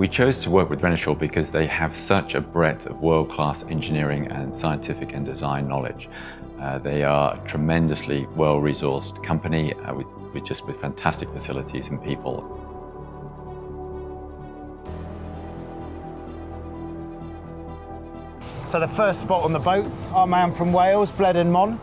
We chose to work with Renishaw because they have such a breadth of world-class engineering and scientific and design knowledge. They are a tremendously well-resourced company with fantastic facilities and people. So the first spot on the boat, our man from Wales, Bleddyn Mon,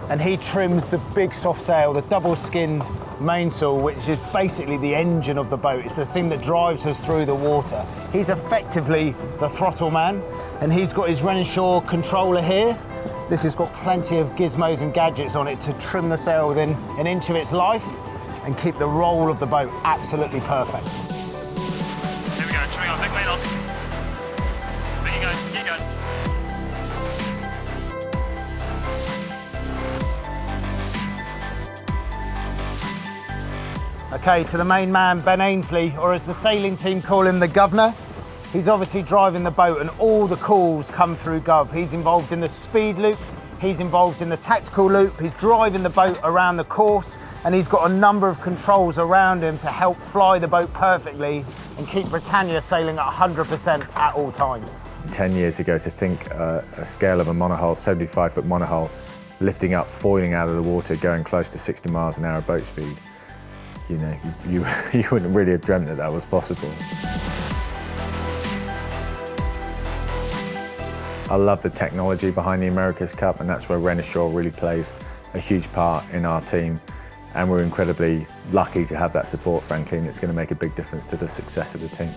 and he trims the big soft sail, the double-skinned mainsail, which is basically the engine of the boat. It's the thing that drives us through the water. He's effectively the throttle man, and he's got his Renishaw controller here. This has got plenty of gizmos and gadgets on it to trim the sail within an inch of its life and keep the roll of the boat absolutely perfect. Here we go, trimming our big main off. There you go, keep going. Okay, to the main man, Ben Ainsley, or as the sailing team call him, the governor. He's obviously driving the boat and all the calls come through Gov. He's involved in the speed loop, he's involved in the tactical loop, he's driving the boat around the course, and he's got a number of controls around him to help fly the boat perfectly and keep Britannia sailing at 100% at all times. 10 years ago, to think a scale of a monohull, 75-foot monohull, lifting up, foiling out of the water, going close to 60 miles an hour boat speed, you know, you wouldn't really have dreamt that that was possible. I love the technology behind the America's Cup, and that's where Renishaw really plays a huge part in our team. And we're incredibly lucky to have that support, frankly, and it's going to make a big difference to the success of the team.